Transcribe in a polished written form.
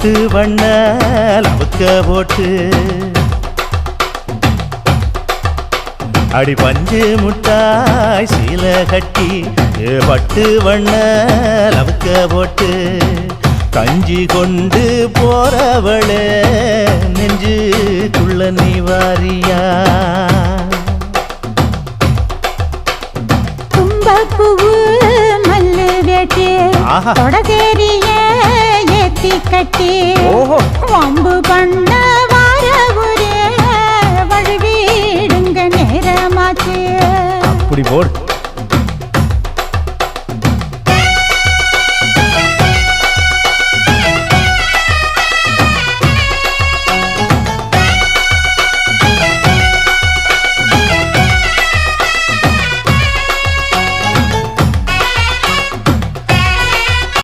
பட்டு வண்ண லவுக்க போட்டு அடி பஞ்சு முட்டாய் சீல கட்டி பட்டு வண்ண லவுக்க போட்டு கஞ்சி கொண்டு போறவளே நெஞ்சுக்குள்ள நீ வாரியா தும்பப்பூவு மல்லு வேட்டி தொடதேரிய ஏத்தி கட்டி வம்பு பண்ண வார ஒரே வழுவிடுங்க நேரமாச்சு அப்படி போடு